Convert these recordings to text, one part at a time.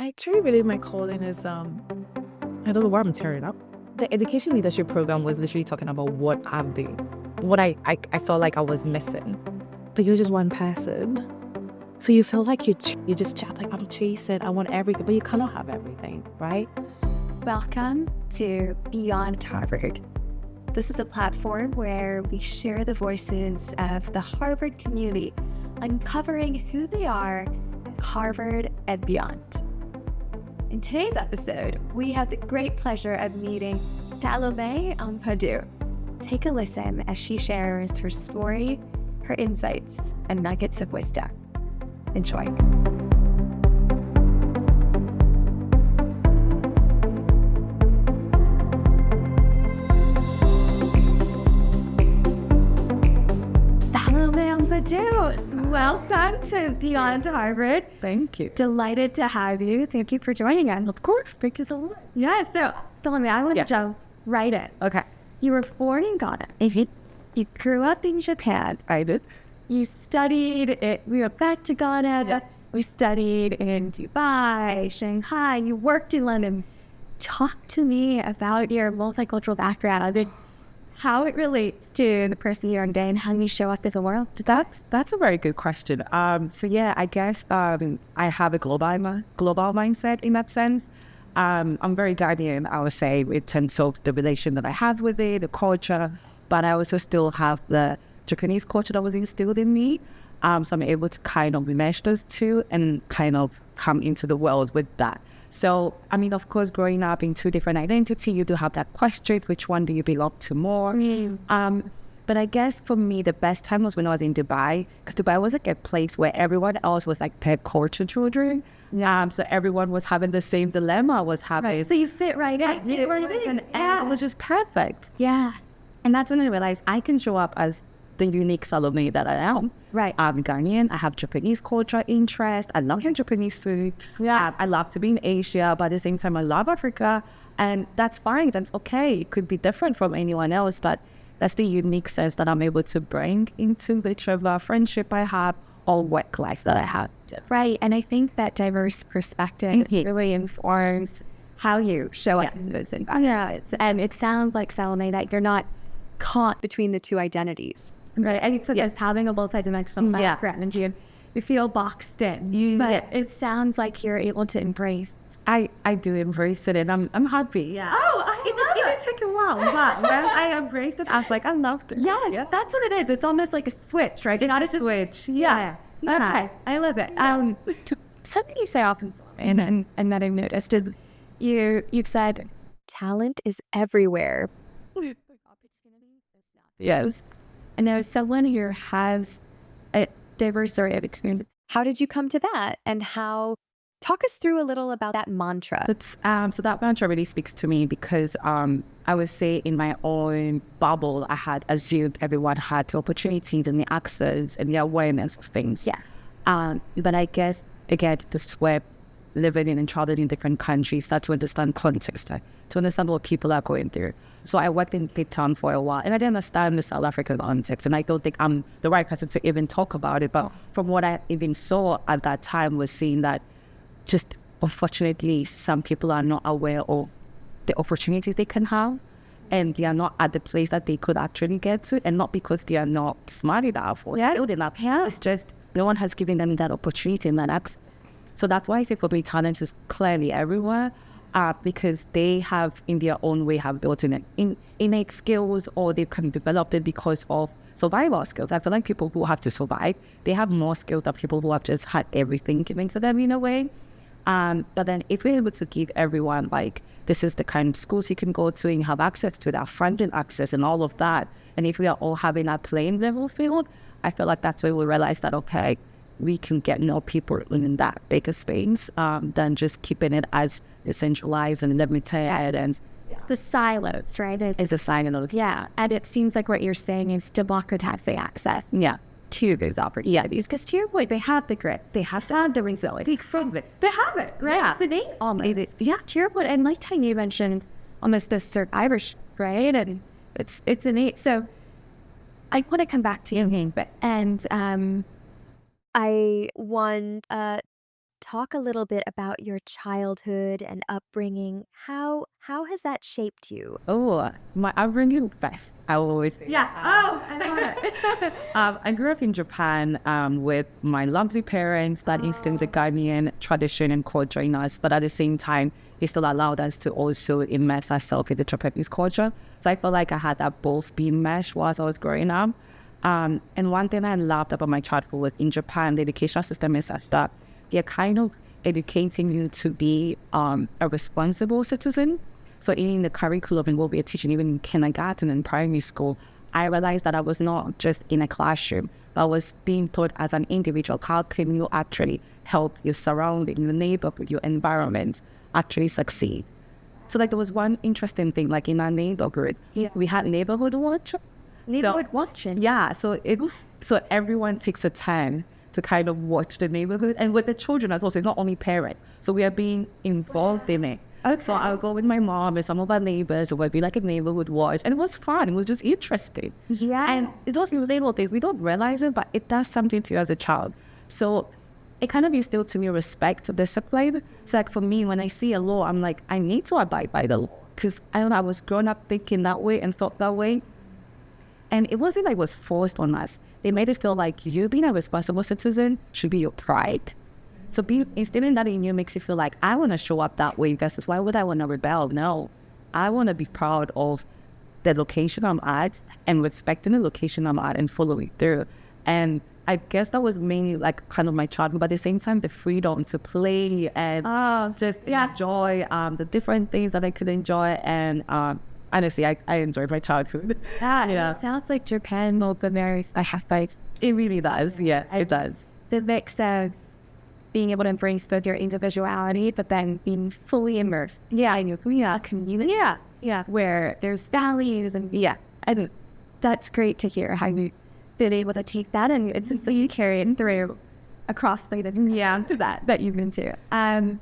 I truly believe my calling is I don't know why I'm tearing up. The education leadership program was literally talking about what I felt like I was missing. But you're just one person. So you feel like you just chat like, I'm chasing, I want everything, but you cannot have everything, right? Welcome to Beyond Harvard. This is a platform where we share the voices of the Harvard community, uncovering who they are at Harvard and beyond. In today's episode, we have the great pleasure of meeting Salomey Ampadu. Take a listen as she shares her story, her insights, and nuggets of wisdom. Enjoy. Salomey Ampadu, welcome to Beyond Harvard. Thank you. Delighted to have you. Thank you for joining us. Of course, thank you so much. Yeah, so Salomey, I want to jump right in. Okay. You were born in Ghana. You grew up in Japan. I did. You studied it. We went back to Ghana. Yeah. We studied in Dubai, Shanghai. You worked in London. Talk to me about your multicultural background and how it relates to the person you are today and how you show up in the world. That's a very good question. So yeah, I guess I have a global mindset in that sense. I'm very Ghanaian, I would say, in terms of the relation that I have with it, the culture, but I also still have the Japanese culture that was instilled in me. So I'm able to kind of mesh those two and kind of come into the world with that. So, I mean, of course, growing up in two different identities, you do have that question, which one do you belong to more? But I guess for me, the best time was when I was in Dubai, because Dubai was like a place where everyone else was like third culture children. So everyone was having the same dilemma I was having. Right. So you fit right in. It was just perfect. Yeah. And that's when I realized I can show up as the unique Salome that I am. Right. I'm Ghanaian. I have Japanese culture interest. I love Japanese food. Yeah. I love to be in Asia, but at the same time, I love Africa. And that's fine. That's okay. It could be different from anyone else, but that's the unique sense that I'm able to bring into whichever friendship I have or work life that I have. Right. And I think that diverse perspective really informs how you show up in those environments. And it sounds like, Salome, that you're not caught between the two identities. Right. I think so. Yes, having a multidimensional background and you feel boxed in. But it sounds like you're able to embrace. I do embrace it, and I'm happy. Yeah. Oh, it took a while, but when I embraced it, I was like, I love this. Yes, yeah. That's what it is. It's almost like a switch, right? It's a switch. Yeah. Okay. I love it. Something you say often, and that I've noticed is you've said talent is everywhere. Yes. And there's someone who has a diverse array of experience. How did you come to that? And talk us through a little about that mantra. So that mantra really speaks to me because I would say in my own bubble, I had assumed everyone had the opportunities and the access and the awareness of things. Yes. But I guess, again, this web living in and traveling in different countries, start to understand context, right? To understand what people are going through. So I worked in Cape Town for a while, and I didn't understand the South African context, and I don't think I'm the right person to even talk about it. But from what I even saw at that time was seeing that just unfortunately some people are not aware of the opportunities they can have, and they are not at the place that they could actually get to, and not because they are not smart enough or skilled enough. It's just no one has given them that opportunity and that access. So that's why I say for me, talent is clearly everywhere, because they have, in their own way, have built in innate skills, or they can develop it because of survival skills. I feel like people who have to survive, they have more skills than people who have just had everything given to them in a way. But then if we're able to give everyone, like, this is the kind of schools you can go to and have access to that funding access and all of that, and if we are all having that playing level field, I feel like that's where we realize that, okay, we can get more people in that bigger space than just keeping it as decentralized and limited. And it's the silos, right? It's a silo. Yeah. And it seems like what you're saying is democratizing access. Yeah. To those opportunities. Because to your point, they have the grit. They have to have the resilience. They have it, right? Yeah. It's innate almost. Yeah, to your point. And like time you mentioned almost this survivorship, right? And it's innate. So I want to come back to you, but I want talk a little bit about your childhood and upbringing. How has that shaped you? Oh, my upbringing best, I will always say. Yeah. Oh, I love it. I grew up in Japan with my lovely parents that instilled the Ghanaian tradition and culture in us, but at the same time, they still allowed us to also immerse ourselves in the Japanese culture. So I felt like I had that both being meshed whilst I was growing up. And one thing I loved about my childhood was in Japan, the educational system is such that they're kind of educating you to be a responsible citizen. So in the curriculum and what we're teaching, even in kindergarten and primary school, I realized that I was not just in a classroom, but I was being taught as an individual, how can you actually help your surrounding, your neighborhood, your environment actually succeed. So like there was one interesting thing, like in our neighborhood, we had neighborhood watch. Neighborhood watching. Yeah, so everyone takes a turn to kind of watch the neighborhood, and with the children as well, so it's not only parents. So we are being involved in it. Okay. So I'll go with my mom and some of our neighbors, or we'll be like a neighborhood watch, and it was fun. It was just interesting. Yeah. And it was little things. We don't realize it, but it does something to you as a child. So it kind of instilled to me respect, discipline. So like for me, when I see a law, I'm like, I need to abide by the law, because I don't know, I was growing up thinking that way and thought that way. And it wasn't like it was forced on us. They made it feel like you being a responsible citizen should be your pride. So instilling that in you makes you feel like, I want to show up that way versus why would I want to rebel? No, I want to be proud of the location I'm at and respecting the location I'm at and following through. And I guess that was mainly like kind of my childhood, but at the same time, the freedom to play and just enjoy the different things that I could enjoy. And honestly, I enjoyed my childhood. Yeah. It sounds like Japan will the very It really does. Yes, it does. The mix of being able to embrace both your individuality, but then being fully immersed. Yeah, in your community. Yeah. Where there's values and and that's great to hear how you've been able to take that and so you carry it through across the that you've been to. And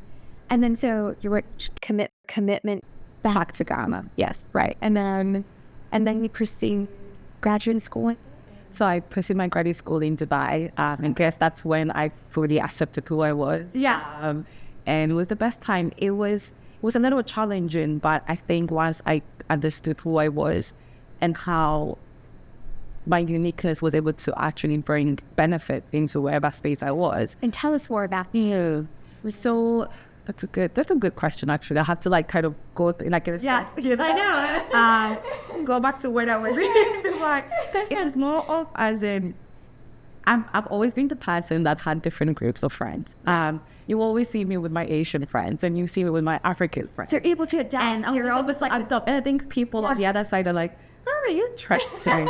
then so your commitment back to Ghana. Yes, right. And then you pursue graduate school. So I pursued my graduate school in Dubai, and I guess that's when I fully accepted who I was. Yeah. And it was the best time. It was a little challenging, but I think once I understood who I was and how my uniqueness was able to actually bring benefit into wherever space I was. And tell us more about you. So that's a good question, actually. I have to like kind of go like I know. Go back to where I was. Like it was more of as in I've always been the person that had different groups of friends. You always see me with my Asian friends, and you see me with my African friends. So you're able to adapt. And you're almost like adopt. And I think people on the other side are like, very interesting.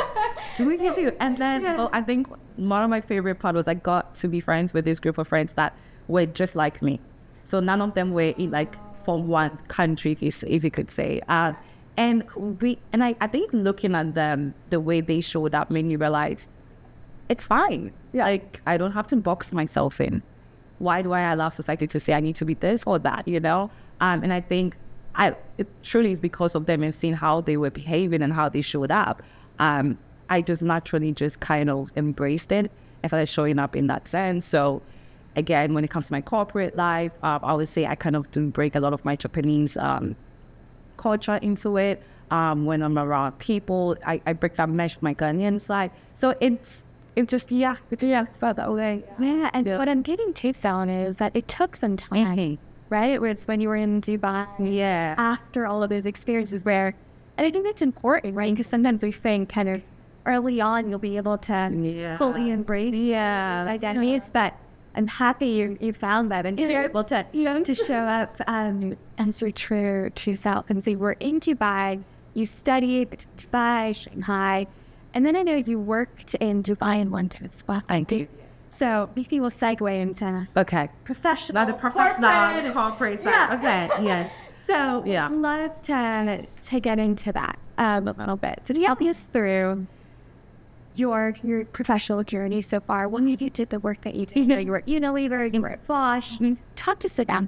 Do we get you? And then I think one of my favorite part was I got to be friends with this group of friends that were just like me. So none of them were in like from one country, if you could say. I think looking at them, the way they showed up made me realize it's fine. Like I don't have to box myself in. Why do I allow society to say I need to be this or that, you know? And I think it truly is because of them and seeing how they were behaving and how they showed up. I just naturally just kind of embraced it and started showing up in that sense. So again, when it comes to my corporate life, I would say I kind of do break a lot of my Japanese culture into it. When I'm around people, I break that mesh of my Ghanaian side. So it's just, felt that way. Yeah, and what I'm getting to, Salomey, is that it took some time, right? Where it's when you were in Dubai, after all of those experiences and I think that's important, right? Because sometimes we think kind of early on you'll be able to fully embrace these identities, but I'm happy you found that and you're able to show up as your true self. And so you were in Dubai, you studied Dubai, Shanghai, and then I know you worked in Dubai in London as well. I did. So maybe we'll segue into professional. Not the professional corporate side. Okay, yes. So I'd love to get into that a little bit. So help us through your professional journey so far. When you did the work that you did, you were at Unilever, you were at Bosch. Talk to us about.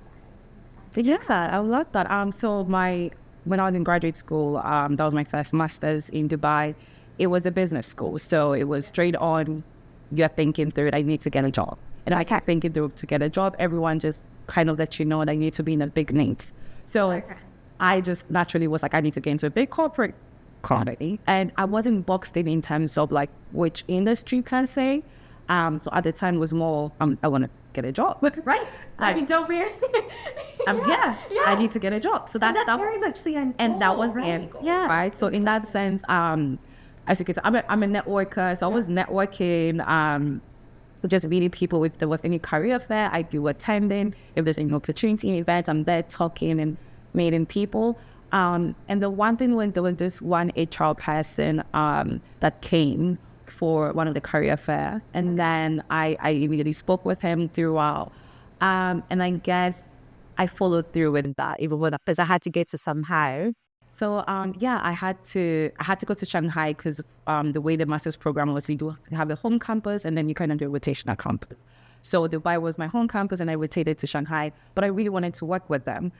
Yes, I love that. So when I was in graduate school, that was my first master's in Dubai. It was a business school, so it was straight on. You're thinking through it, I need to get a job. And I kept thinking to get a job, everyone just kind of let you know that you need to be in the big names. So I just naturally was like, I need to get into a big corporate company. And I wasn't boxed in terms of like which industry you can say. So at the time it was more, I want to get a job. Right. I mean, don't weird. I need to get a job. So that's very much the end. And that was the end goal, right? So in that sense, as you can tell, I'm a networker. So I was networking, just meeting people. If there was any career fair, I do attending. If there's any opportunity events, I'm there talking and meeting people. And the one thing was there was this one HR person that came for one of the career fair, and then I immediately spoke with him throughout. And I guess I followed through with that, even with because I had to get to somehow. So I had to go to Shanghai because the way the master's program was, we do have a home campus and then you kind of do a rotational campus. So Dubai was my home campus and I rotated to Shanghai, but I really wanted to work with them.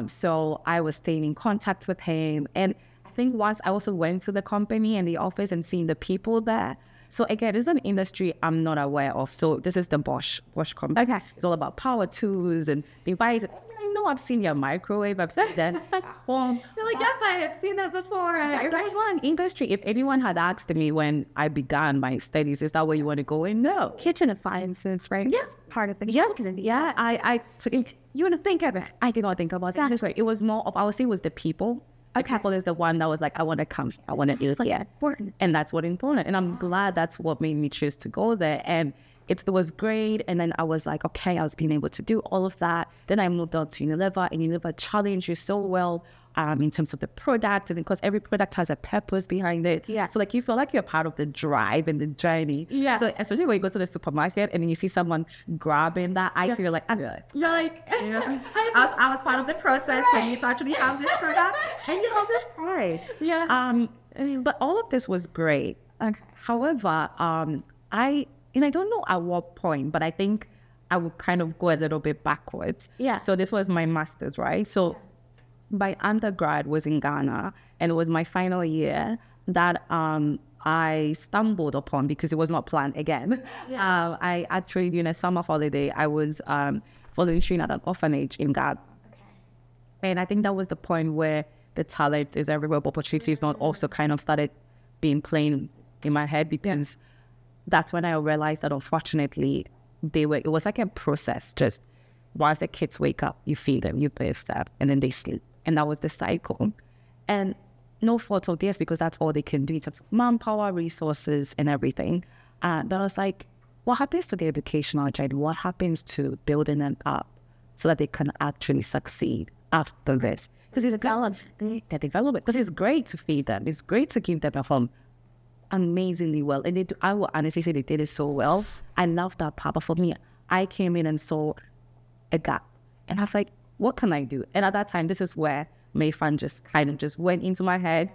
So I was staying in contact with him, and I think once I also went to the company and the office and seeing the people there. So again, it's an industry I'm not aware of. So this is the Bosch company. Okay. It's all about power tools and devices. I know I've seen your microwave. I've seen that at home. You're like, yep, I have seen that before. That's one industry. If anyone had asked me when I began my studies, is that where you want to go in? No. Kitchen appliances, right? Yes. Part of the Yeah. So you want to think of it. I did not think about it. It was more of, I would say, it was the people. The people is the one that was like, I want to come. I want to do it. Yeah. Important. And that's what important. And I'm glad that's what made me choose to go there. And it was great. And then I was like, okay, I was being able to do all of that. Then I moved on to Unilever, and Unilever challenged you so well in terms of the product. And because every product has a purpose behind it. Yeah. So like you feel like you're part of the drive and the journey. Yeah. So especially when you go to the supermarket and then you see someone grabbing that item, you're like, I'm good. You're like, I was part of the process for you to actually have this product and you have this pride. Yeah. But all of this was great. Okay. However, I don't know at what point, but I think I would kind of go a little bit backwards. Yeah. So this was my master's, right? So my undergrad was in Ghana, and it was my final year that I stumbled upon, because it was not planned again. Yeah. I actually, during a summer holiday, I was volunteering at an orphanage in Ghana. Okay. And I think that was the point where the talent is everywhere, but opportunity is not also kind of started being playing in my head, because that's when I realized that unfortunately it was like a process. Just once the kids wake up, you feed them, you bathe them, and then they sleep. And that was the cycle. And no fault of theirs, because that's all they can do in terms of manpower, resources, and everything. And I was like, what happens to the educational journey? What happens to building them up so that they can actually succeed after this? Because it's development. Because it's great to feed them. It's great to give them a home amazingly well. And I will honestly say they did it so well. I love that part. But for me, I came in and saw a gap. And I was like, what can I do? And at that time, this is where Mayfund just kind of just went into my head.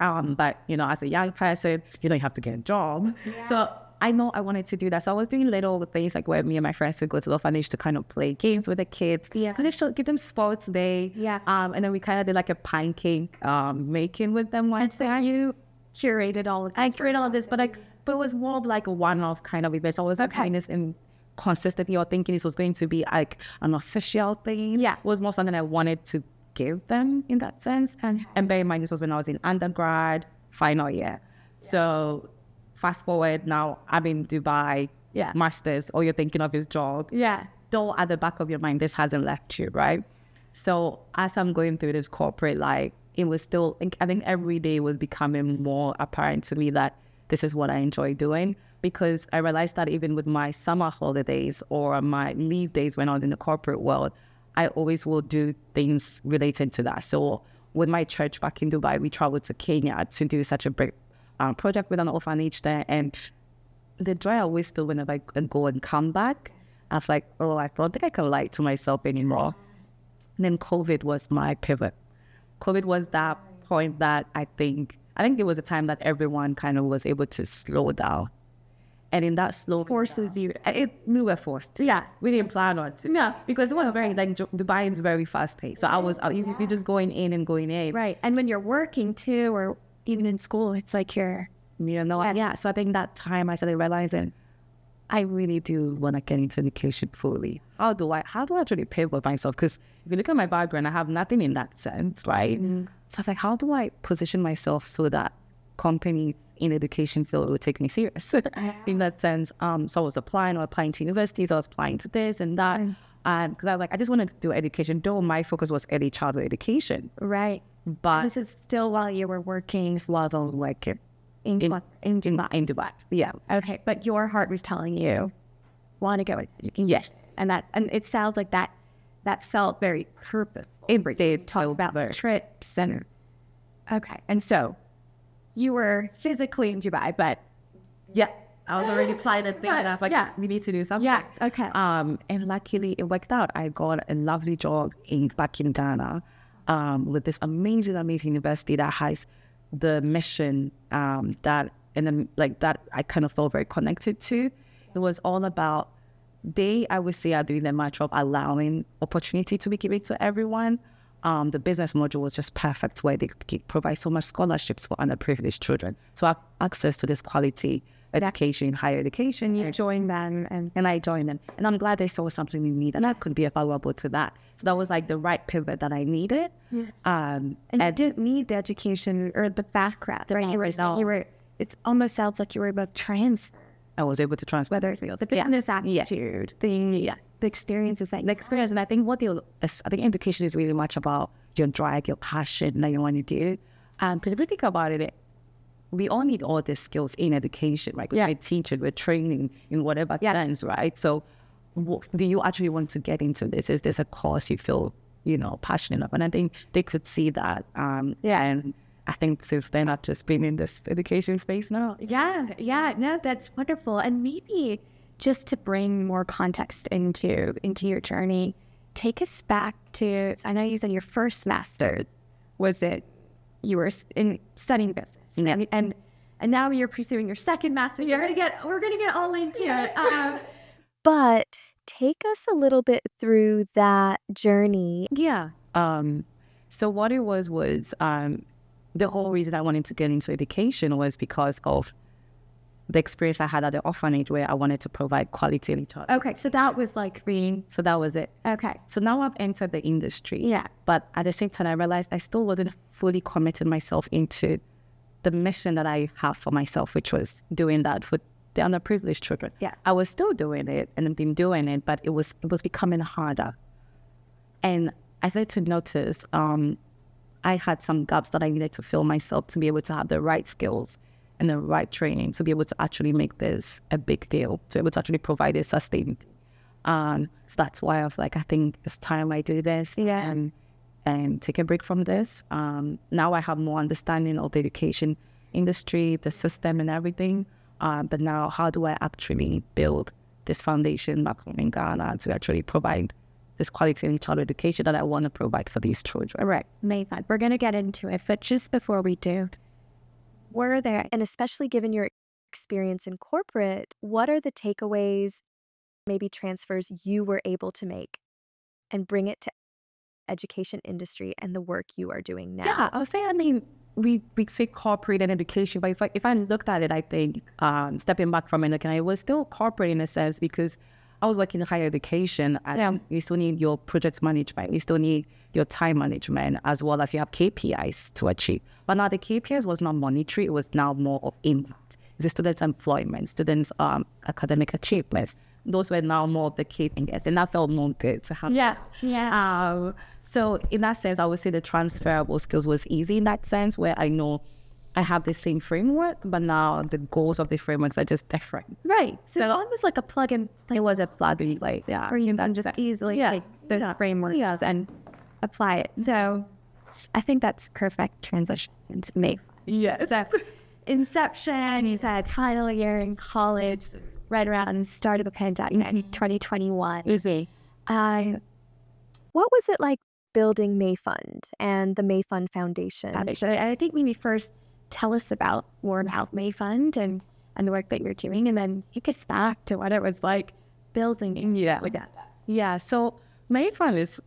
But, as a young person, you have to get a job. Yeah. So I know I wanted to do that. So I was doing little things like where me and my friends would go to the orphanage to kind of play games with the kids. Yeah. Give them sports day. Yeah. And then we kind of did like a pancake making with them once. So you curated all of this. I curated all of this, but it was more of like a one-off kind of event. So I was in consistently or thinking this was going to be like an official thing. Yeah. It was more something I wanted to give them in that sense. And bear in mind, this was when I was in undergrad, final year. Yeah. So fast forward now, I'm in Dubai, masters, all you're thinking of is job. Yeah. Though at the back of your mind, this hasn't left you, right? So as I'm going through this corporate life, it was still, I think every day was becoming more apparent to me that this is what I enjoy doing. Because I realized that even with my summer holidays or my leave days when I was in the corporate world, I always will do things related to that. So with my church back in Dubai, we traveled to Kenya to do such a big project with an orphanage there. And the joy I always feel whenever I go and come back, I was like, I don't think I can lie to myself anymore. And then COVID was my pivot. COVID was that point that I think it was a time that everyone kind of was able to slow down. And in that slow forces you. We were forced. Yeah. We didn't plan on to. No. Because it was very, Dubai is very fast paced. So you're just going in and going in. Right. And when you're working too, or even in school, it's like you're. Yeah. So I think that time I started realizing I really do want to get into education fully. How do I actually pay for myself? Because if you look at my background, I have nothing in that sense, right? So I was like, how do I position myself so that companies in education field will take me serious in that sense? So I was applying to universities, I was applying to this and that. Because I was like, I just wanted to do education, though my focus was early childhood education. Right. But This is still while you were working while I was working in Dubai. Yeah. Okay, but your heart was telling you, want to go with Yes. and it sounds like that felt very purposeful. They Talk about trips and okay, and so you were physically in Dubai, but Yeah. I was already planning and thinking, I was like, we need to do something. yes, okay, And luckily it worked out. I got a lovely job back in Ghana with this amazing university that has the mission that I kind of felt very connected to. It was all about, I would say, are doing a much of allowing opportunity to be given to everyone. The business module was just perfect, where they could provide so much scholarships for underprivileged children. So I have access to this quality education, higher education. you joined them And I joined them. And I'm glad they saw something in me that I could be available to that. So that was like the right pivot that I needed. and you didn't need the education or the background, right? You were. It almost sounds like you were about transfer. I was able to transfer. Whether it's the business attitude, the experiences that The experience. And I think education is really much about your drive, your passion that you want to do. But if you think about it, we all need all these skills in education, right? We're teaching, we're training in whatever sense, right? So do you actually want to get into this? Is this a course you feel, passionate about? And I think they could see that. And I think since then I've just been in this education space now. No, that's wonderful. And maybe just to bring more context into your journey, take us back to, I know you said your first master's was you were studying business. And now you're pursuing your second master's. We're gonna get all into it. But take us a little bit through that journey. Yeah. So what it was the whole reason I wanted to get into education was because of the experience I had at the orphanage, where I wanted to provide quality in each other. Okay, so that was like being. So that was it. Okay. So now I've entered the industry. Yeah. But at the same time, I realized I still wasn't fully committed myself into the mission that I have for myself, which was doing that for the underprivileged children. Yeah. I was still doing it and I've been doing it, but it was becoming harder. And I started to notice I had some gaps that I needed to fill myself to be able to have the right skills and the right training to be able to actually make this a big deal, to be able to actually provide it sustainably. So that's why I was like, I think it's time I do this and take a break from this. Now I have more understanding of the education industry, the system and everything. But now how do I actually build this foundation back home in Ghana to actually provide this quality in childhood education that I want to provide for these children? All right, Mayfund, we're going to get into it. But just before we do, were there, And especially given your experience in corporate, what are the takeaways, maybe transfers you were able to make and bring it to education industry and the work you are doing now? Yeah, I'll say, we say corporate and education, but if I looked at it, I think stepping back from it, it was still corporate in a sense, because I was working in higher education, and you still need your project management, you still need your time management, as well as you have KPIs to achieve. But now the KPIs was not monetary, it was now more of impact. The students' employment, students' academic achievements, those were now more of the KPIs, and that's all more good to have. So in that sense, I would say the transferable skills was easy in that sense, where I know I have the same framework, but now the goals of the frameworks are just different. Right. So it's almost like a plug-in. It was a plug-in, where you can just easily take those frameworks and apply it. So I think that's perfect transition into Mayfund. Yes. So inception, you said final year in college, right around the start of the pandemic, 2021. Easy. What was it like building Mayfund and the Mayfund Foundation? I think maybe first tell us more about Mayfund and the work that you're doing, and then take us back to what it was like building it. Yeah, so Mayfund is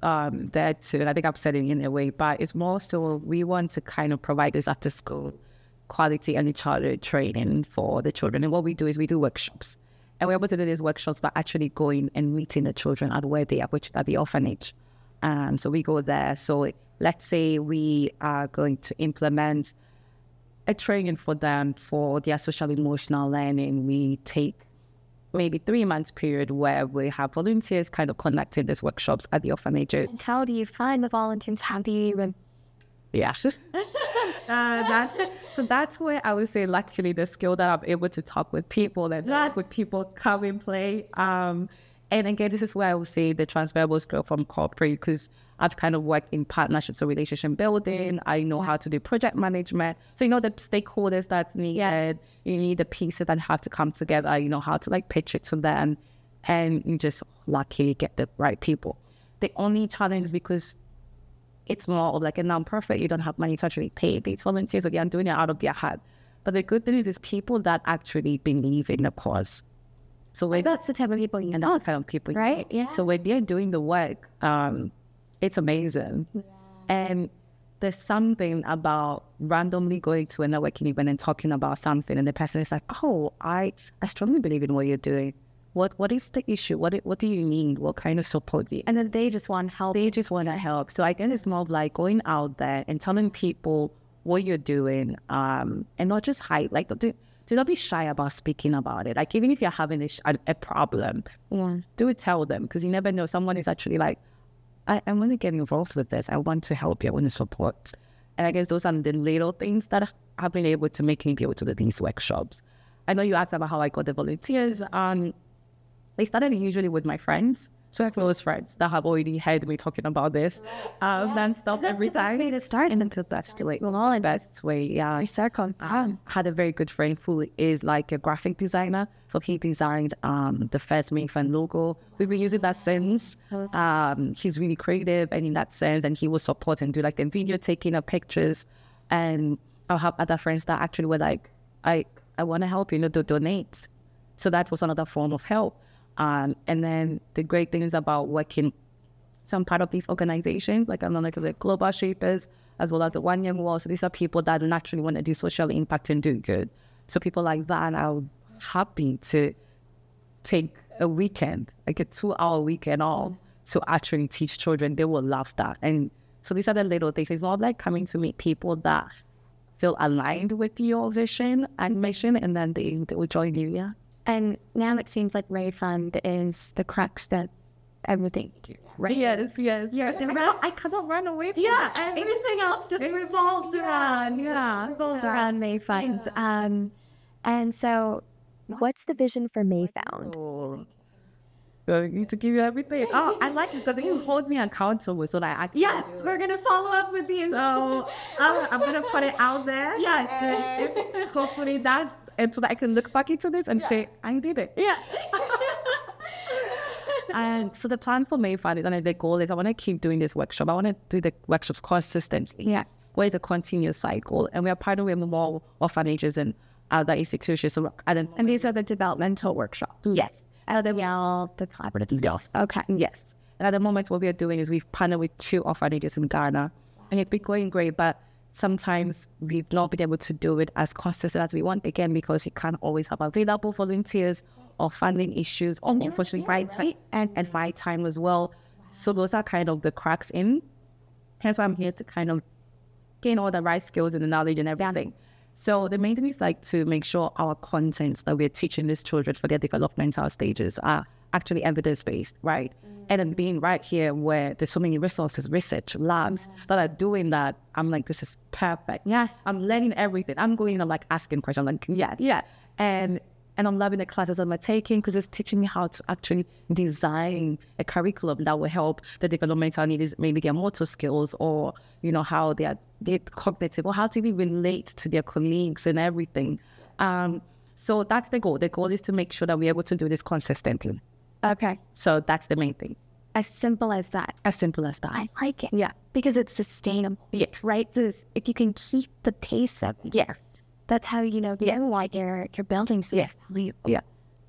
there to, I think I'm setting in a way, but it's more so we want to kind of provide this after school quality and childhood training for the children. And what we do is we do workshops. And we're able to do these workshops by actually going and meeting the children at where they are, which is at the orphanage. So we go there. So let's say we are going to implement a training for them for their social emotional learning. We take maybe 3 months period where we have volunteers kind of conducting these workshops at the orphanages. And how do you find the volunteers? How do you even... Yeah. That's where I would say, luckily, the skill that I'm able to talk with people and with people come and play. And again, this is where I would say the transferable skill from corporate, because I've kind of worked in partnerships or relationship building. I know how to do project management. So, you know, the stakeholders that's needed, you need the pieces that have to come together, you know, how to like pitch it to them, and you just luckily get the right people. The only challenge is because it's more of like a non-profit, you don't have money to actually pay these volunteers, so they are doing it out of their heart. But the good thing is people that actually believe in the cause. So that's the type of people you and that's the kind of people, right? Yeah. So when they're doing the work, it's amazing. Yeah. And there's something about randomly going to a networking event and talking about something, and the person is like, "Oh, I strongly believe in what you're doing. What is the issue? What do you need? What kind of support do you?" And then they just want help. They just want to help. So I guess it's more of like going out there and telling people what you're doing, and not just hide. Like, do not be shy about speaking about it. Like, even if you're having a problem, do tell them, because you never know. Someone is actually like, I want to get involved with this. I want to help you. I want to support. And I guess those are the little things that have been able to make me be able to do these workshops. I know you asked about how I got the volunteers. They started usually with my friends. So I have close friends that have already heard me talking about this non-stop every time. That's the best way to start. And the best way. The best way, yeah. Had a very good friend who is like a graphic designer. So he designed the first Mayfund logo. We've been using that since. He's really creative, and in that sense, and he will support and do like the video taking of pictures. And I'll have other friends that actually were like, I want to help you, to donate. So that was another form of help. And then the great thing is about working some part of these organizations, like I'm like the Global Shapers, as well as the One Young World. So these are people that naturally want to do social impact and do good. So people like that are happy to take a weekend, like a 2-hour weekend off, to actually teach children. They will love that. And so these are the little things. It's not like coming to meet people that feel aligned with your vision and mission, and then they will join you, yeah. And now it seems like Mayfund is the crux that everything you do, right? Yes. The rest, I cannot run away from it. Everything else just revolves around. Around Mayfund. And so, what's the vision for Mayfund? So I need to give you everything. Oh, I like this because you hold me accountable, so that I can we're gonna follow up with the. So I'm gonna put it out there. Yes. Hopefully that's. And so that I can look back into this and say, I did it. Yeah. And so the plan for Mayfund is, and the goal is, I want to keep doing this workshop. I want to do the workshops consistently. Yeah. Where it's a continuous cycle. And we are partnering with more orphanages and other institutions. So, and these are the developmental workshops? Yes. The collaborative. Yes. Okay. Yes. And at the moment, what we are doing is we've partnered with 2 orphanages in Ghana. And it's been going great, but sometimes we've not been able to do it as consistent as we want, again, because you can't always have available volunteers or funding issues, or unfortunately and my time as well. So those are kind of the cracks in. Hence why I'm here to kind of gain all the right skills and the knowledge and everything. So the main thing is like to make sure our contents that we're teaching these children for their developmental stages are actually evidence-based, right? And then being right here where there's so many resources, research, labs that are doing that, I'm like, this is perfect. Yes. I'm learning everything. I'm going and like asking questions. I'm like, yeah. And I'm loving the classes I'm taking because it's teaching me how to actually design a curriculum that will help the developmental needs, maybe their motor skills, or, you know, how they're cognitive, or how to even relate to their colleagues and everything. So that's the goal. The goal is to make sure that we're able to do this consistently. Okay. So that's the main thing. As simple as that. As simple as that. I like it. Yeah. Because it's sustainable. Yes. Right? So if you can keep the pace up. Yes. That's how, you know, like you're building something. Yes.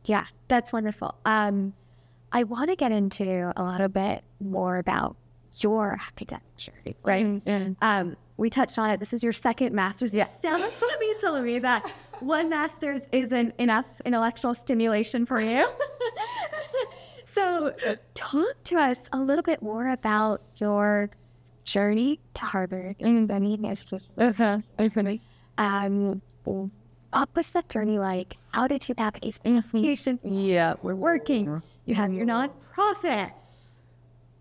Yeah. That's wonderful. I want to get into a little bit more about your architecture, right? Mm-hmm. We touched on it. This is your second master's. Yes. Sounds to me, Salomey, that one master's isn't enough intellectual stimulation for you. So talk to us a little bit more about your journey to Harvard. What was that journey like? How did you have these applications? Yeah, We're working. You have your nonprofit.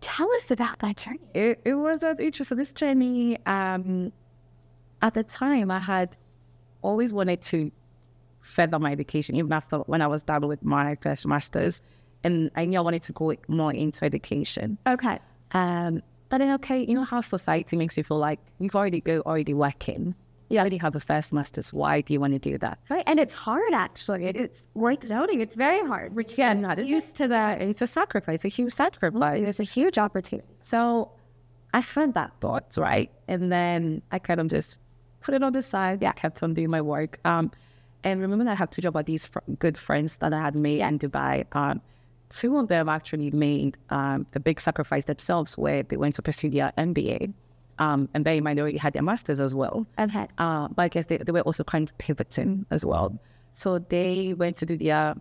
Tell us about that journey. it was an interesting. This journey, at the time, I had always wanted to further my education, even after when I was done with my first master's, and I knew I wanted to go more into education. Okay. But then, okay, you know how society makes you feel like you've already working. You already have a first master's. Why do you want to do that? Right, and it's hard actually. It's worth noting. It's very hard. Which again, not used to that. It's a sacrifice, a huge sacrifice. There's a huge opportunity. So I had that thought, right? And then I kind of just put it on the side. Yeah, kept on doing my work. And remember that I had two about these good friends that I had made in Dubai. Two of them actually made the big sacrifice themselves, where they went to pursue their MBA. And bear in mind, they already had their masters as well. Okay. But I guess they were also kind of pivoting as well. So they went to do their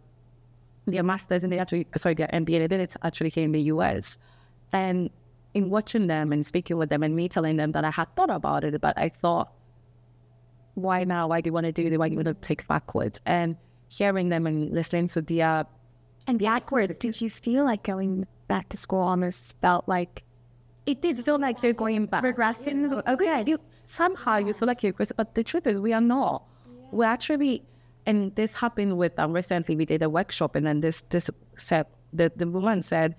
masters, and their MBA. They did it actually here in the US. And in watching them and speaking with them and me telling them that I had thought about it, but I thought, why now? Why do you want to do it? Why do you want to take backwards? And hearing them and listening to their... And backwards, did you feel like going back to school almost felt like... It did feel like they're going back. Regressing? Okay. Somehow you feel like you're regressing, but the truth is we are not. We're actually... And this happened with... recently we did a workshop, and then this said... The woman said,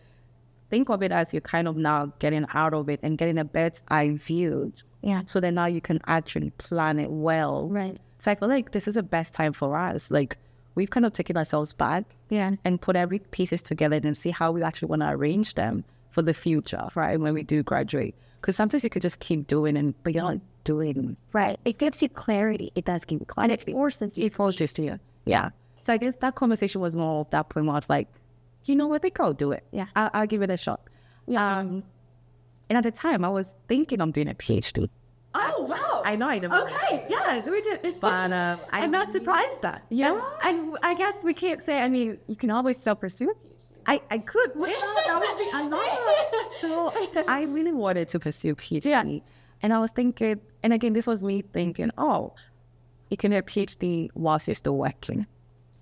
think of it as you're kind of now getting out of it and getting a bird's eye view. Yeah. So then now you can actually plan it well. Right. So I feel like this is the best time for us. Like, we've kind of taken ourselves back and put every pieces together and see how we actually want to arrange them for the future, right? When we do graduate. Because sometimes you could just keep doing but you're not doing. Right. It gives you clarity. It does give you clarity. And it forces you. Yeah. So I guess that conversation was more of that point where I was like, you know what, I think I'll do it. Yeah. I'll give it a shot. Yeah. And at the time, I was thinking I'm doing a PhD. Oh, wow. I know I never. Okay, yeah. We did. But I'm not surprised that. Yeah. And I guess we can't say, I mean, you can always still pursue I could. That would be a lot. So I really wanted to pursue PhD. Yeah. And I was thinking, and again, this was me thinking, you can do a PhD whilst you're still working.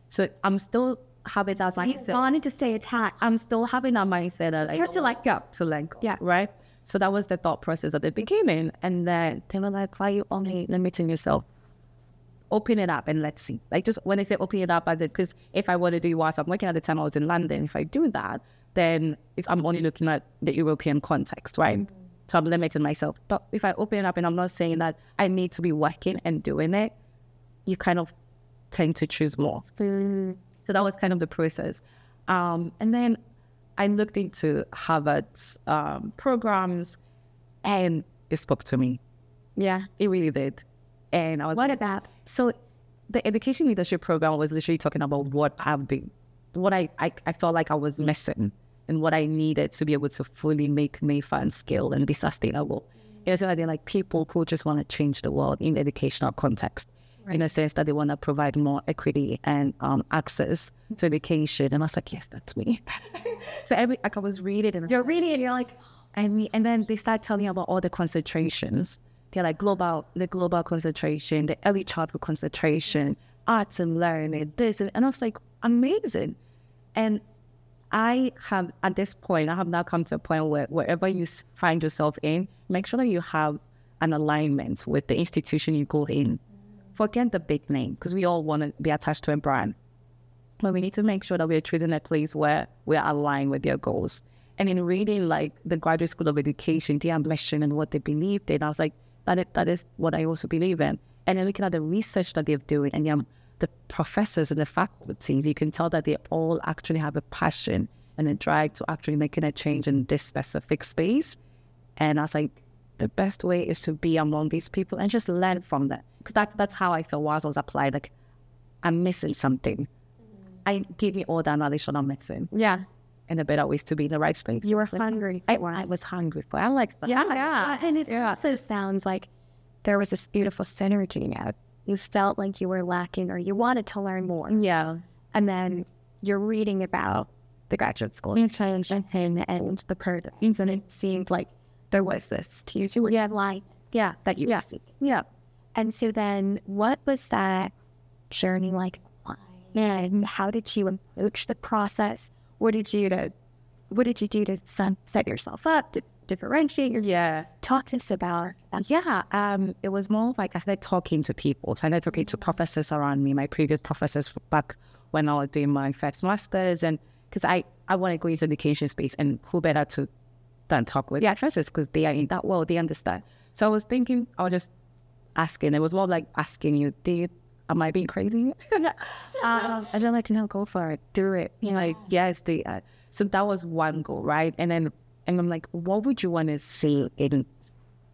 So I'm still having that mindset. You wanted to stay attached. I'm still having that mindset that you have to let go. Yeah. Right? So that was the thought process at the beginning. And then they were like, why are you only limiting yourself? Open it up and let's see. Like, just when I say open it up, because if I want to do it whilst I'm working at the time I was in London, if I do that, then I'm only looking at the European context, right? Mm-hmm. So I'm limiting myself. But if I open it up, and I'm not saying that I need to be working and doing it, you kind of tend to choose more. Mm. So that was kind of the process. And then I looked into Harvard's programs, and it spoke to me. Yeah. It really did. And I was... What about? So the education leadership program was literally talking about what I felt like I was missing and what I needed to be able to fully make Mayfund scale and be sustainable. It was like people who just want to change the world in the educational context, in a sense that they want to provide more equity and access to education. And I was like, yes, that's me. So I was reading and... You're reading and you're like... And then they start telling me about all the concentrations. They're like the global concentration, the early childhood concentration, arts and learning, this. And I was like, amazing. And I have, at this point, I have now come to a point where wherever you find yourself in, make sure that you have an alignment with the institution you go in. Forget the big name, because we all want to be attached to a brand. But we need to make sure that we're choosing a place where we're aligned with their goals. And in reading like the Graduate School of Education, their ambition and what they believed in, I was like, that is what I also believe in. And then looking at the research that they're doing, and the professors and the faculty, you can tell that they all actually have a passion and a drive to actually making a change in this specific space. And I was like, the best way is to be among these people and just learn from them. Because that's how I felt whilst I was applied. Like, I'm missing something. Give me all that knowledge that I'm missing. Yeah. And a better ways to be in the right space. You were hungry. I was hungry for it. I like that. Yeah. And it also sounds like there was this beautiful synergy now you felt like you were lacking or you wanted to learn more. Yeah. And then you're reading about the graduate school and the programs, and it seemed like there was this to you line that you received. Yeah. And so then what was that journey like? And how did you approach the process? What did you do to set yourself up, to differentiate yourself? Yeah. Talk to us about that. Yeah. It was more of like I started talking to people. So I started talking to professors around me, my previous professors back when I was doing my first master's, and because I want to go into the education space, and who better than talk with professors, because they are in that world, they understand. So I was thinking, I was just asking. It was more like asking you, am I being crazy? And then like, no, go for it, do it. Like, yes, they are. So that was one goal, right? And I'm like, what would you want to see in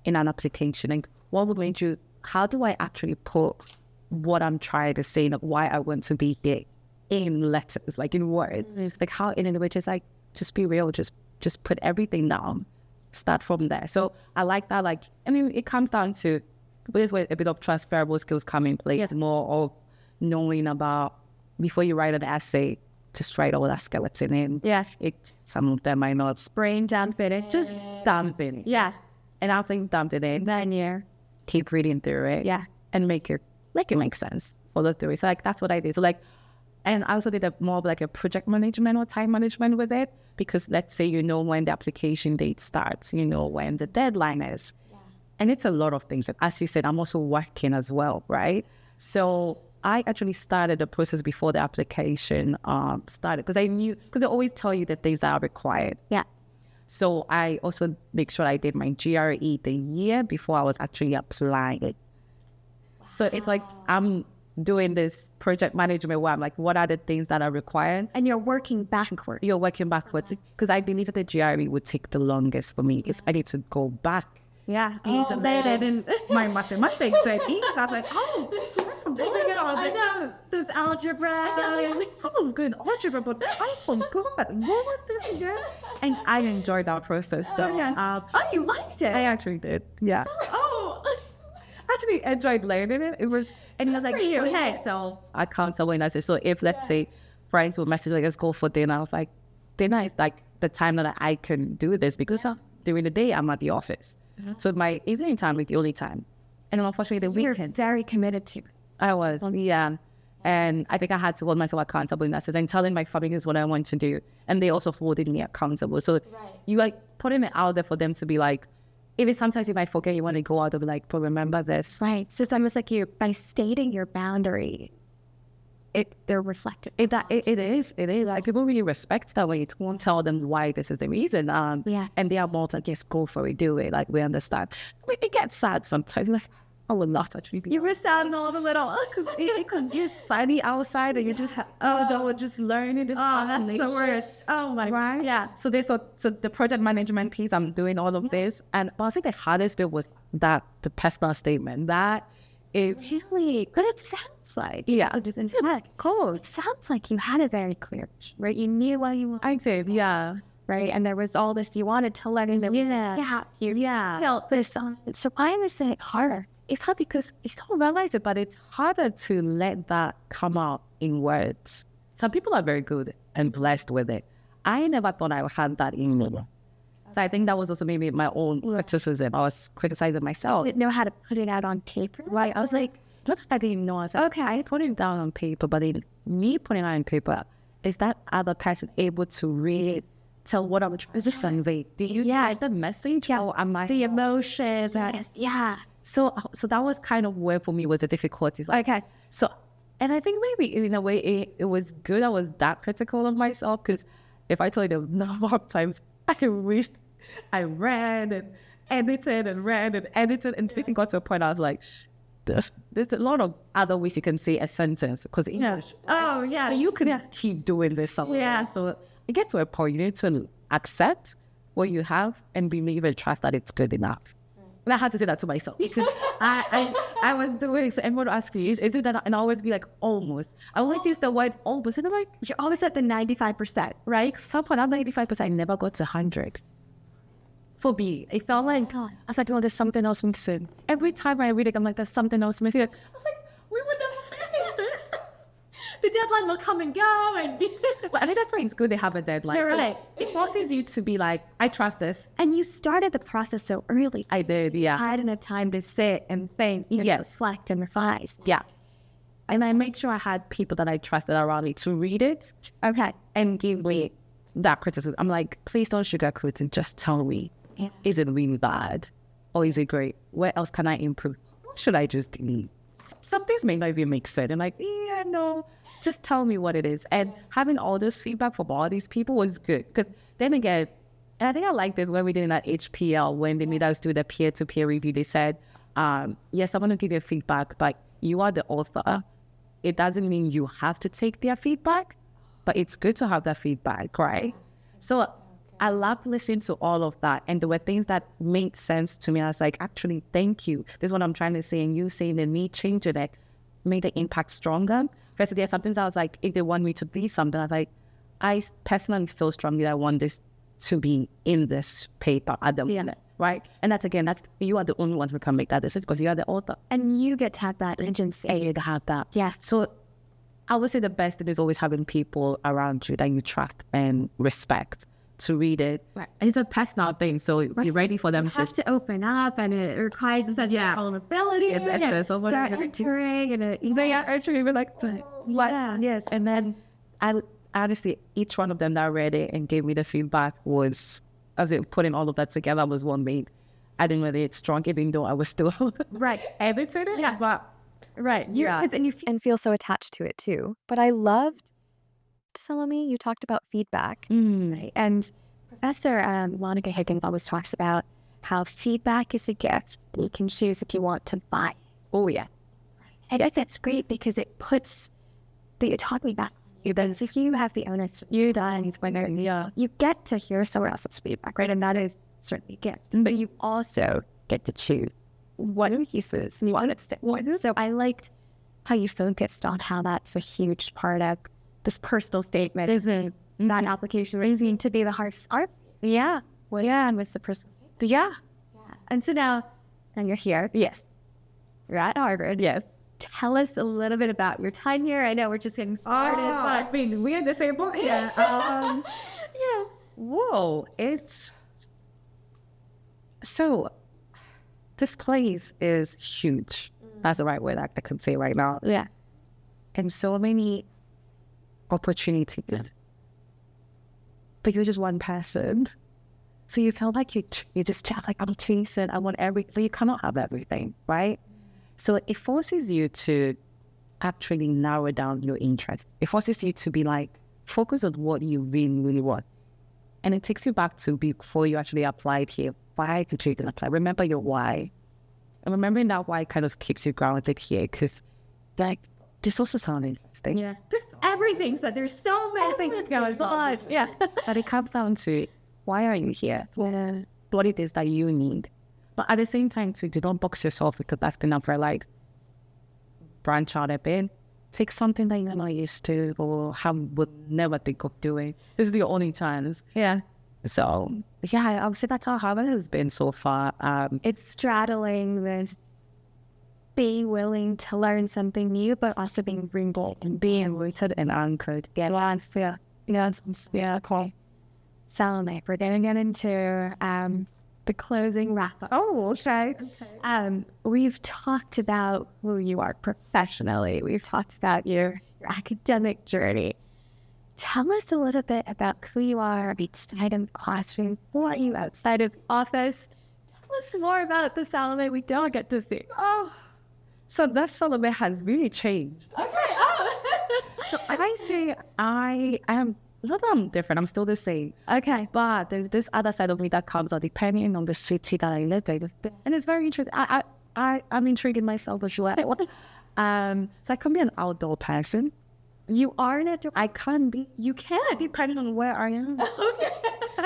an application? Like, how do I actually put what I'm trying to say, like why I want to be here in letters, like in words, like how in which is like, just be real, just put everything down, start from there. So I like that. Like, I mean, it comes down to, this is where a bit of transferable skills come in play. It's more of knowing about, before you write an essay, just write all that skeleton in. Yeah. Some of them might not. Brain dump it. Just dump it. Yeah. And after you've dumped it in, then you keep reading through it. Yeah. And make it make sense. Follow through it. So like, that's what I did. So like, and I also did more of like a project management or time management with it, because let's say you know when the application date starts, you know when the deadline is. Yeah. And it's a lot of things. And as you said, I'm also working as well, right? So I actually started the process before the application started, because they always tell you that things that are required. Yeah. So I also make sure I did my GRE the year before I was actually applying it. Wow. So it's like I'm doing this project management where I'm like, what are the things that are required? And you're working backwards. You're working backwards, because I believe that the GRE would take the longest for me, because I need to go back. Yeah. My mathematics said English. I was like, I know. There's algebra. I was good algebra, but I forgot. What was this again? And I enjoyed that process though. You liked it? I actually did. Yeah. Actually enjoyed learning it. It was like, for you. Hey, so accountable in that. So if let's say friends will message like, let's go for dinner, I was like, dinner is like the time that I can do this, because during the day I'm at the office. So my evening time is the only time. And unfortunately the weekend. You're very committed to it. I was, yeah. And I think I had to hold myself accountable in that sense, and telling my family is what I want to do. And they also holding me accountable. So you like putting it out there for them to be like, even sometimes you might forget, you want to go out and be like, but remember this. Right. So it's almost like by stating your boundaries, they're reflected. It is. Like, people really respect that way. It won't tell them why this is the reason. And they are more like, yes, go for it, do it. Like, we understand. I mean, it gets sad sometimes. Like, I will not actually. You were sad all a little. Because it could be sunny outside, and you just just learning this. Oh, that's the worst. Oh my God. Right? Yeah. So the project management piece, I'm doing all of this, and I think the hardest bit was the personal statement. That is really, but it sounds like cool. It sounds like you had a very clear, right? You knew what you wanted. I did, yeah. Right, and there was all this you wanted to learn. And there was you felt this. So why was it harder? It's hard because you don't realize it, but it's harder to let that come out in words. Some people are very good and blessed with it. I never thought I had that in me. So I think that was also maybe my own criticism. I was criticizing myself. I didn't know how to put it out on paper. Right. I was like, I didn't know. I was like, okay, I put it down on paper, but in me putting it on paper, is that other person able to read, tell what I'm trying to convey? Do you get the message? Yeah. Or am I the emotion? Yeah. So that was kind of where for me was the difficulties. Like, okay. So, and I think maybe in a way it was good I was that critical of myself, because if I tell you the number of times I read and edited and read and edited, and it got to a point I was like, there's a lot of other ways you can say a sentence, because English. Oh, yeah. So you can keep doing this somewhere. Yeah. So it gets to a point you need to accept what you have and believe and trust that it's good enough. And I had to say that to myself, because I was doing it. So everyone would ask me, is it that? And I always be like, almost. I always use the word almost. And I'm like, you're always at the 95%, right? Some point I'm 95%. I never got to 100. For me, it felt like, I was like, oh, there's something else missing. Every time I read it, I'm like, there's something else missing. I was like, the deadline will come and go. And Well, I think that's why it's good they have a deadline. You're right. It forces you to be like, I trust this. And you started the process so early. I did, yeah. I had enough time to sit and think, and reflect and revise. Yeah. And I made sure I had people that I trusted around me to read it Okay. and give me that criticism. I'm like, please don't sugarcoat it. Just tell me, is it really bad or is it great? Where else can I improve? What should I just delete? Some things may not even make sense. And like, yeah, no, just tell me what it is. And having all this feedback from all these people was good. Because then again, and I think I like this when we did it at HPL, when they made us do the peer-to-peer review, they said, yes, I'm going to give you feedback, but you are the author. It doesn't mean you have to take their feedback, but it's good to have that feedback, right? So I loved listening to all of that. And there were things that made sense to me. I was like, actually, thank you. This is what I'm trying to say. And you saying that me changing it made the impact stronger. First, there are some things I was like, if they want me to be something, I was like, I personally feel strongly that I want this to be in this paper at the moment, right? And that's you are the only one who can make that decision because you are the author. And you get to have that agency. And you have that. Yes. So I would say the best thing is always having people around you that you trust and respect to read it. Right. And it's a personal thing, so you're ready for them You have to open up, and it requires a sense of vulnerability. And They're entering, and they are actually like, yeah. Yes. And then honestly, each one of them that read it and gave me the feedback was, as it putting all of that together was one made. I didn't really it strong, even though I was still editing it. Yeah. But And feel so attached to it too. But I loved, Salomey, you talked about feedback. Right. And Professor Monica Higgins always talks about how feedback is a gift. You can choose if you want to buy. oh yeah. I think that's great because it puts the autonomy back on you. Because if you have the onus, you done whether you get to hear someone else's feedback, right? And that is certainly a gift. But you also get to choose what pieces you want to stick with. So I liked how you focused on how that's a huge part of this personal statement. Isn't that application raising to be the hardest art? Yeah. And with the personal statement. Yeah. And so now you're here. Yes. You're at Harvard. Yes. Tell us a little bit about your time here. I know we're just getting started, but I mean, we're in the same book here. Whoa, so this place is huge. That's the right word I can say right now. Yeah. And so many opportunities. But you're just one person. So you feel like you just chat like, I'm chasing, I want everything. But you cannot have everything, right? So it forces you to actually narrow down your interest. It forces you to be like, focus on what you really, really want. And it takes you back to before you actually applied here. Why did you even apply? Remember your why. And remembering that why kind of keeps you grounded here because like, this also sounds interesting. Yeah. Everything. So there's so many things going on. Yeah. But it comes down to, why are you here? What it is that you need. But at the same time, too, do not box yourself because that's enough for like branch out a bit. Take something that you're not used to or would never think of doing. This is the only chance. Yeah. So, yeah, I would say that's how Harvard has been so far. It's straddling this being willing to learn something new, but also being rooted and being rooted and anchored. Yeah, cool. Salomey, we're going to get into the closing wrap-up. Oh, okay. We've talked about who you are professionally. We've talked about your academic journey. Tell us a little bit about who you are outside of the classroom. Who are you outside of the office? Tell us more about the Salomey we don't get to see. Oh, so that Salomey has really changed. Okay. So I say I am, not that I'm different, I'm still the same. Okay. But there's this other side of me that comes out depending on the city that I live in. And it's very interesting. I'm intriguing myself as well. So I can be an outdoor person. You are an outdoor. I can be. You can. Depending on where I am. Okay.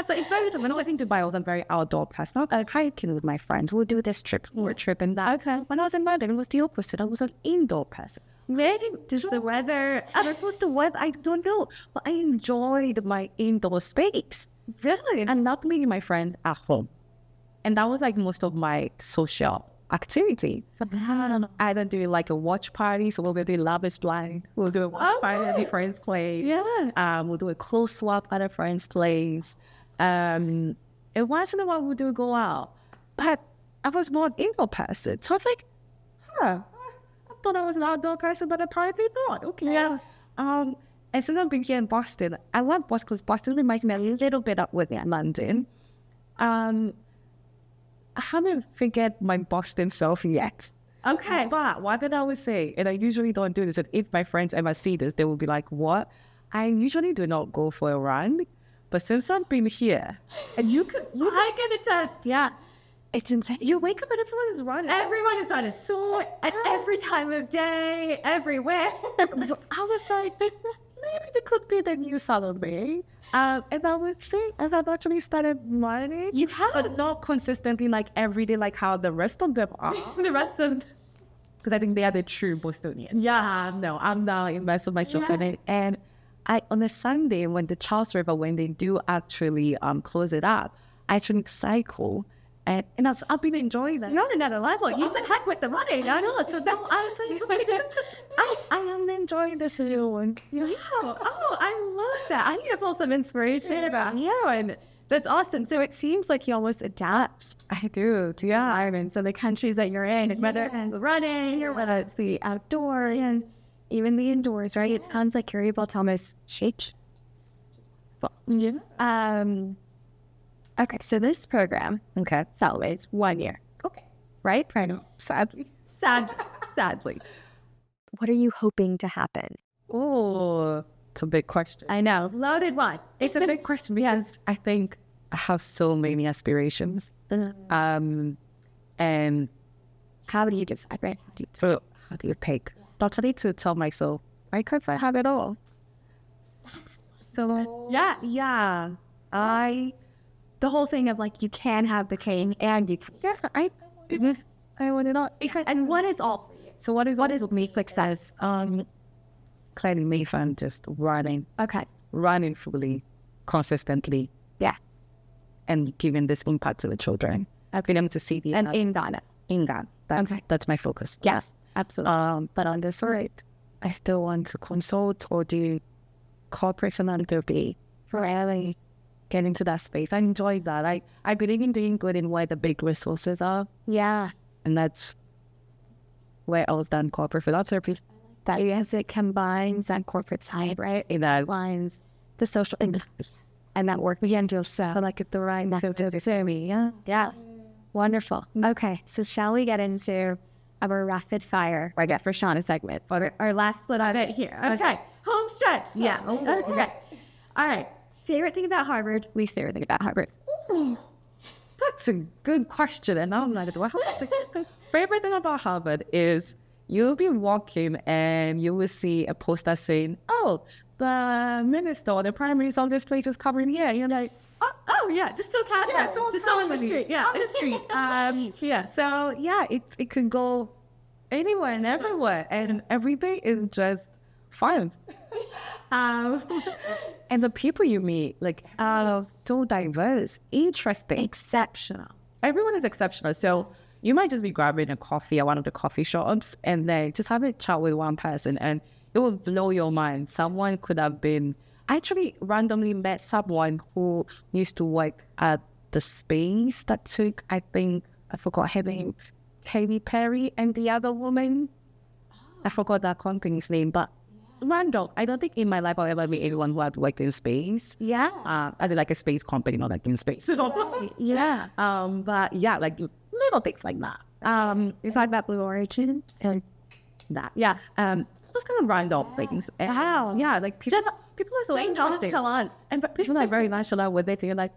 So it's very different. When I was in Dubai, I was a very outdoor person. I was hiking with my friends. We'll do this trip, and that. Okay. When I was in London, it was the opposite. I was an indoor person. Maybe just the weather. And it was the weather. I don't know. But I enjoyed my indoor space. Really? And not meeting my friends at home. And that was like most of my social activity. Either do like a watch party, so we'll be doing Love is Blind. We'll do a watch party at a friend's place. Yeah. We'll do a clothes swap at a friend's place. And once in a while we'll do a go out. But I was more an indoor person. So I was like, I thought I was an outdoor person, but apparently not. Okay. Yeah. And since I've been here in Boston, I love Boston because Boston reminds me a little bit of with London. I haven't figured my Boston self yet. Okay. But what did I always say, and I usually don't do this, and if my friends ever see this, they will be like, what? I usually do not go for a run, but since I've been here, and I can attest, yeah. it's insane. You wake up and everyone is running. Everyone is on a sword at every time of day, everywhere. I was like, maybe they could be the new Salomey. And I would say, and I've actually started running. You have? But not consistently, like every day, like how the rest of them are. The rest of... Because I think they are the true Bostonians. Yeah. No, I'm now immersed myself in it. And on a Sunday, when the Charles River, when they do actually close it up, I actually cycle. And I've been enjoying that. You're on another level. You said heck with the running. I know. So now I was like, I am enjoying this new one. Oh, I love that. I need to pull some inspiration about you, and that's awesome. So it seems like you almost adapt. I do, to your environments and the countries that you're in, and whether it's the running or whether it's the outdoors, and even the indoors, right? It sounds like you're able to almost shape. Yeah. Okay, so this program, Salomey, it's 1 year. Okay. Right? I know. Sadly. Sadly. What are you hoping to happen? Oh, it's a big question. I know. Loaded one. It's a big question because I think I have so many aspirations. And how do you decide, right? How do you pick? Not need to tell myself, why can't I have it all? So, yeah. The whole thing of like, you can have the king and you can. I want it all. And what is all for you? So what is me success? Clearly Mayfund, just running. Okay. Running fully, consistently. Yes. And giving this impact to the children. I've been able to see the... And in Ghana. In Ghana. That's my focus. Yes, absolutely. But on the side, I still want to consult or do corporate philanthropy for really get into that space. I enjoy that. I believe in doing good in where the big resources are. Yeah. And that's where I've done corporate philanthropy. That yes, it combines that corporate side, right? It aligns the social and that work again yourself. Like it's the right method to me. Yeah. Wonderful. Okay. So shall we get into our rapid fire for Rashana segment? Our last little bit here. Okay. Home stretch. Yeah. Okay. All right. Favorite thing about Harvard, least favorite thing about Harvard? Ooh, that's a good question. And I'm like, favorite thing about Harvard is you'll be walking and you will see a poster saying, oh, the minister or the prime minister of this place is covering here. You're like, oh yeah, just so casual. Yeah, so just on the street. Yeah, on the street. Yeah. So yeah, it can go anywhere and everywhere, and every day is just fun. And the people you meet, like, so diverse, interesting, exceptional. Everyone is exceptional. So you might just be grabbing a coffee at one of the coffee shops and then just have a chat with one person and it will blow your mind. Someone could have been... I actually randomly met someone who used to work at the space that took, I forgot her name, Katy Perry and the other woman. I forgot that company's name, but random. I don't think in my life I'll ever meet anyone who had worked in space. Yeah. As in like a space company, not like in space. Yeah. But yeah, like little things like that. You talk about Blue Origin and that. Yeah. Just kind of random things. And, wow. Yeah, like people are so interesting. And people are very nonchalant with it. And you're like,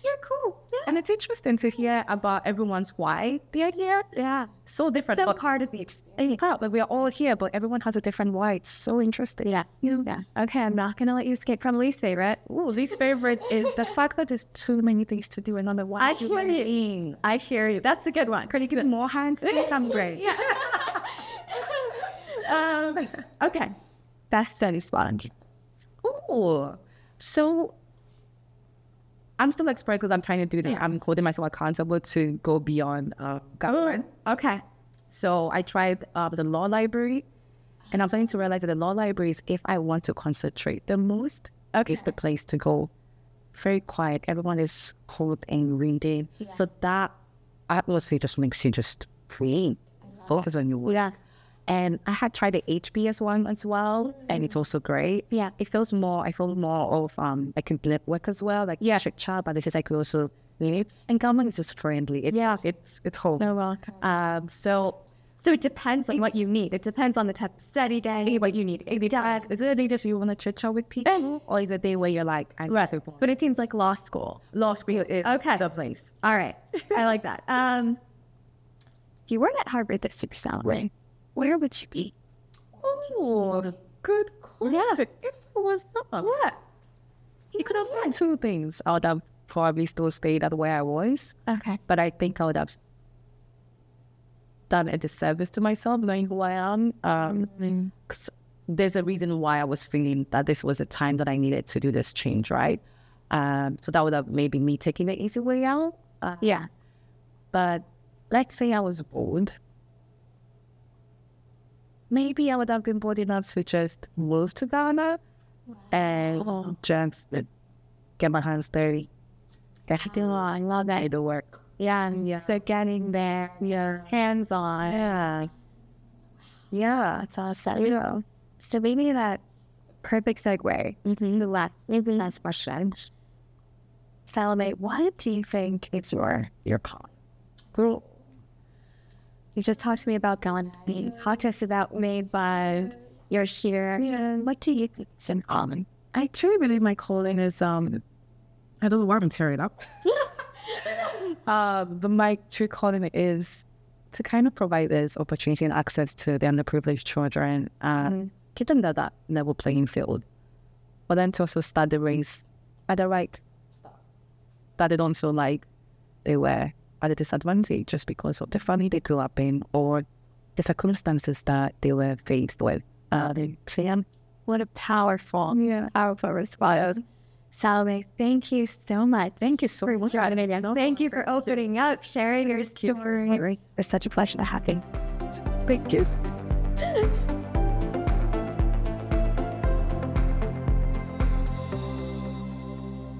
yeah, cool. Yeah. And it's interesting to hear about everyone's why they are here. Yeah. So different. So part of the experience. Yeah, but we are all here, but everyone has a different why. It's so interesting. Yeah. Yeah. Okay, I'm not going to let you escape from least favorite. Ooh, least favorite is the fact that there's too many things to do and on the one. I hear you. That's a good one. Can you give it more hands? I'm great. Yeah. Okay. Best study spot. Ooh. So I'm still expert because I'm trying to do that. I'm holding myself accountable to go beyond government. Okay. So I tried the law library, and I'm starting to realize that the law library is, if I want to concentrate the most, is the place to go. Very quiet. Everyone is cold and reading. Yeah. So that atmosphere just makes you just free, focus on your work. Yeah. And I had tried the HBS one as well, and it's also great. Yeah. I feel more of I can work as well, like chit chat, but it's just I could also read. And government is just friendly. It's home. So welcome. So it depends on what you need. It depends on the type of study day, what you need. Is it a day just you want to chit chat with people, or is it a day where you're like, but it seems like law school. Law school is the place. All right, I like that. If you weren't at Harvard this year, Salomey, where would you be? Oh, good question. Yeah. If it was not, What? you could have done two things. I would have probably still stayed at where I was. Okay. But I think I would have done a disservice to myself, knowing who I am. 'Cause there's a reason why I was feeling that this was a time that I needed to do this change, right? So that would have maybe me taking the easy way out. But let's say I was bold. Maybe I would have been bold enough to just move to Ghana and just get my hands dirty. I love that. The work. Yeah. So getting there, hands on. Yeah. That's awesome. So maybe that's perfect segue to the last question. Salomey, what do you think is your calling? Cool. You just talked to me about Ghana. You talked to us about Mayfund. You're here. Yeah. What do you think is in common? I truly believe my calling is I don't know why I'm tearing up. But my true calling is to kind of provide this opportunity and access to the underprivileged children, give them that level playing field, for them to also start the race at the right start, that they don't feel like they were at a disadvantage just because of the family they grew up in or the circumstances that they were faced with. What a powerful response. Salomey, thank you so much. Thank you so much. Thank you for opening up, sharing your story. It's such a pleasure to have you. Thank you.